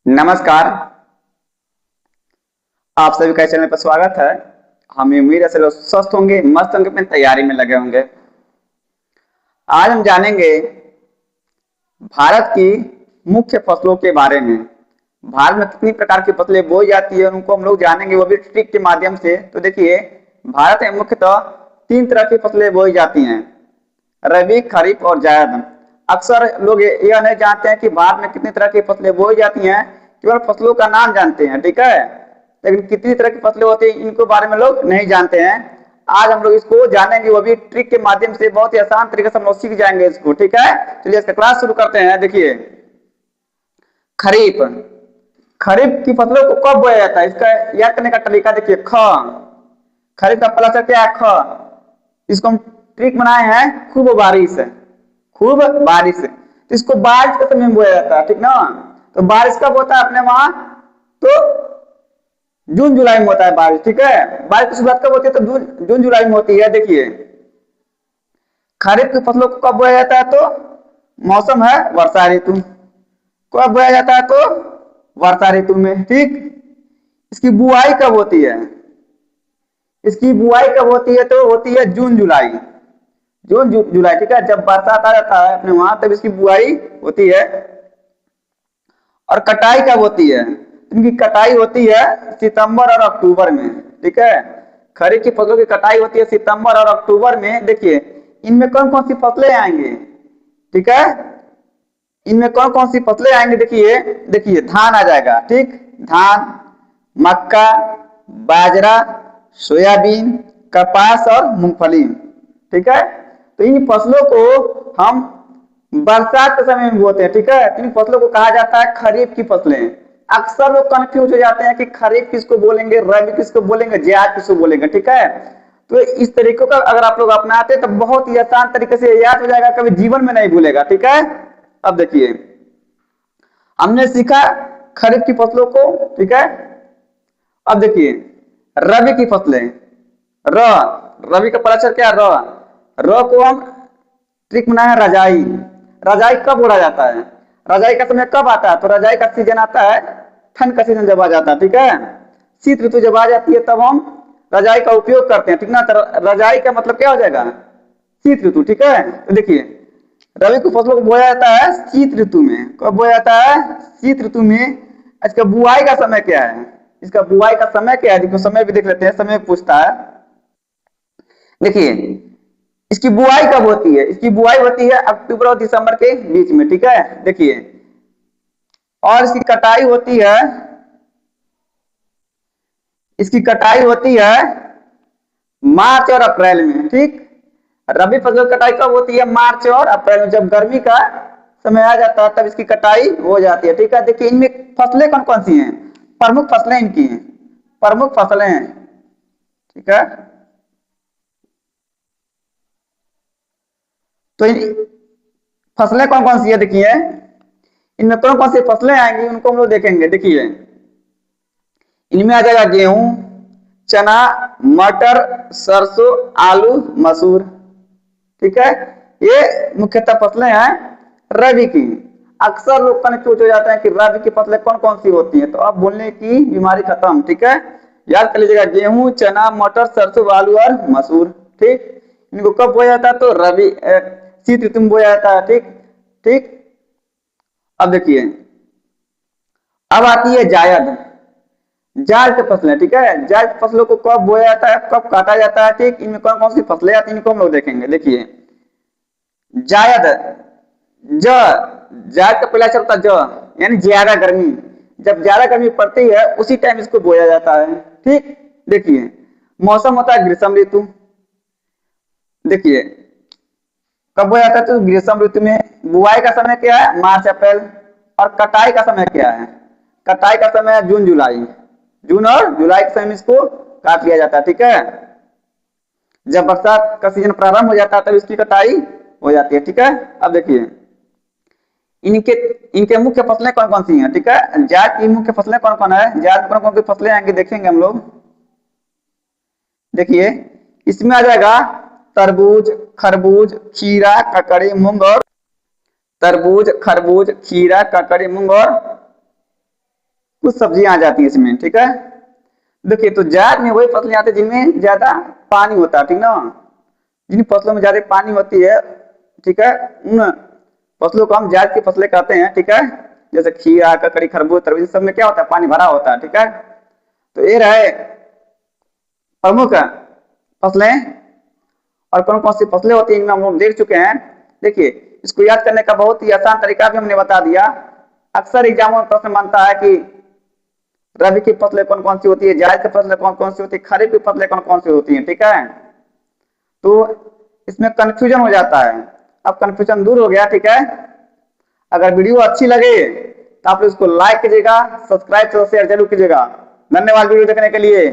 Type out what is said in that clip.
नमस्कार। आप सभी का चैनल पर स्वागत है। हमें उम्मीद है सब लोग स्वस्थ होंगे, मस्त होंगे, अपनी तैयारी में लगे होंगे। आज हम जानेंगे भारत की मुख्य फसलों के बारे में। भारत में कितनी प्रकार की फसलें बोई जाती है उनको हम लोग जानेंगे, वो भी ट्रिक के माध्यम से। तो देखिए, भारत में मुख्यतः तीन तरह की फसलें बोई जाती हैं: रबी, खरीफ और जायद। अक्सर लोग यह नहीं जानते हैं कि भारत में कितनी तरह की फसलें बोई जाती हैं, केवल फसलों का नाम जानते हैं, ठीक है। लेकिन कितनी तरह की फसलें होती हैं इनको बारे में लोग नहीं जानते हैं। आज हम लोग इसको जानेंगे, वो भी ट्रिक के माध्यम से। बहुत ही आसान तरीके से हम लोग सीख जाएंगे इसको, ठीक है। चलिए इसका क्लास शुरू करते हैं। देखिए, खरीफ। खरीफ की फसलों को कब बोया जाता है, इसका याद करने का तरीका देखिए। खरीफ का पहला अक्षर क्या है? ख। इसको हम ट्रिक बनाए हैं खूब बारिश है, खूब बारिश है। तो इसको बारिश के समय में बोया जाता है, ठीक ना। तो बारिश कब होता है अपने वहां? तो जून जुलाई में होता है बारिश, ठीक है। बारिश की शुरुआत कब होती है? तो जून जुलाई में होती है। देखिए, खरीफ की फसलों को कब बोया जाता है? तो मौसम है वर्षा ऋतु। कब बोया जाता है? तो वर्षा ऋतु में, ठीक। इसकी बुआई कब होती है? इसकी बुआई कब होती है? तो होती है जून जुलाई। जुलाई, ठीक है। जब बरसात आ जाता है अपने वहां, तब इसकी बुआई होती है। और कटाई कब होती है? इनकी कटाई होती है सितंबर और अक्टूबर में, ठीक है। खरीफ की फसलों की कटाई होती है सितंबर और अक्टूबर में। देखिए, इनमें कौन कौन सी फसलें आएंगी, ठीक है। इनमें कौन कौन सी फसलें आएंगी? देखिए देखिए, धान आ जाएगा, ठीक। धान, मक्का, बाजरा, सोयाबीन, कपास और मूंगफली, ठीक है। तो इन फसलों को हम बरसात के समय में बोते हैं, ठीक है। इन फसलों को कहा जाता है खरीफ की फसलें। अक्सर लोग कंफ्यूज हो जाते हैं कि खरीफ किसको बोलेंगे, रबी किसको बोलेंगे, जायद किसको बोलेंगे, ठीक है। तो इस तरीकों का अगर आप लोग अपनाते तो बहुत ही आसान तरीके से याद हो जाएगा, कभी जीवन में नहीं भूलेगा, ठीक है। अब देखिए, हमने सीखा खरीफ की फसलों को, ठीक है। अब देखिए, रबी की फसलें। र, रबी का पराक्षर क्या? र को हम ट्रिक बनाया रजाई। रजाई कब ओढ़ा जाता है? रजाई का समय कब आता है? तो रजाई का सीजन आता है ठंड का सीजन जब आ जाता है, ठीक है। शीत ऋतु जब आ जाती है तब हम रजाई का उपयोग करते हैं, ठीक ना। तो रजाई का मतलब क्या हो जाएगा? शीत ऋतु, ठीक है। तो देखिए, रबी की फसलों को बोया जाता है शीत ऋतु में। कब बोया जाता है? शीत ऋतु में। इसका बुआई का समय क्या है? इसका बुआई का समय क्या है? देखो, समय भी देख लेते हैं, समय पूछता है। देखिए, इसकी बुआई कब होती है? इसकी बुआई होती है अक्टूबर और दिसंबर के बीच में, ठीक है। देखिए, और इसकी कटाई होती है मार्च और अप्रैल में, ठीक। रबी फसल कटाई कब होती है? मार्च और अप्रैल में। जब गर्मी का समय आ जाता है तब इसकी कटाई हो जाती है, ठीक है। देखिए, इनमें फसलें कौन कौन सी हैं? प्रमुख फसलें इनकी हैं, प्रमुख फसलें हैं, ठीक है। तो फसलें कौन कौन सी है? देखिए, इनमें कौन कौन सी फसलें आएंगी उनको हम लोग देखेंगे। देखिए, इनमें आ जाएगा गेहूं, चना, मटर, सरसों, आलू, मसूर, ठीक है। ये मुख्यतः फसलें हैं रबी की। अक्सर लोग कंफ्यूज हो जाते हैं कि रबी की फसलें कौन कौन सी होती हैं। तो अब बोलने की बीमारी खत्म, ठीक है। याद कर लीजिएगा, गेहूं, चना, मटर, सरसों, आलू और मसूर, ठीक। इनको कब बोया जाता है? तो रबी शीत ऋतु में बोया जाता है, ठीक ठीक। अब देखिए, अब आती है जायद। जायद की फसलें, ठीक है। जायद फसलों को कब बोया जाता है, कब काटा जाता है, ठीक। इनमें कौन कौन सी फसलें आती हैं इनको हम लोग देखेंगे। देखिए, जायद, ज, जायद का पहला अक्षर होता है ज, यानी ज्यादा गर्मी। जब ज्यादा गर्मी पड़ती है उसी टाइम इसको बोया जाता है, ठीक। देखिए, मौसम होता है ग्रीष्म ऋतु। देखिए, कब बोया जाता है? तो ग्रीष्म ऋतु में। बुआई का समय क्या है? मार्च अप्रैल। और कटाई का समय क्या है? कटाई का समय है जून जुलाई। जून और जुलाई के समय में इसको काट लिया जाता है, ठीक है। जब बरसात का सीजन प्रारंभ हो जाता है तब इसकी कटाई हो जाती है, ठीक है। अब देखिए, इनके इनके मुख्य फसलें कौन कौन सी हैं, ठीक है। जायद की मुख्य फसलें कौन कौन है? जायद कौन कौन सी फसलें आएंगी देखेंगे हम लोग। देखिए, इसमें आ जाएगा तरबूज, खरबूज, खीरा, ककड़ी, मूंग और तरबूज, खरबूज, खीरा, ककड़ी, मूंग और कुछ सब्जियां आ जाती है इसमें, ठीक है। देखिए तो जायद में वही फसलें आती है जिनमें ज्यादा पानी होता है, ठीक ना। जिन फसलों में ज्यादा पानी होती है, ठीक है, उन फसलों को हम जायद की फसलें कहते हैं, ठीक है। जैसे खीरा, ककड़ी, खरबूज, तरबूज, सब में क्या होता है, पानी भरा होता है, ठीक है। तो ये रहे प्रमुख फसलें। और कौन कौन सी फसलें होती हैं हम लोग देख चुके हैं। देखिए इसको याद करने का बहुत ही आसान तरीका भी हमने बता दिया। अक्सर एग्जामों में प्रश्न मानता है कि रबी की फसलें कौन कौन सी होती है, जायद की फसलें कौन कौन सी होती है, खरीफ की फसलें कौन कौन सी होती हैं, ठीक है। तो इसमें कंफ्यूजन हो जाता है। अब कंफ्यूजन दूर हो गया, ठीक है। अगर वीडियो अच्छी लगे तो आप इसको लाइक कीजिएगा, सब्सक्राइब और शेयर जरूर कीजिएगा। धन्यवाद वीडियो देखने के लिए।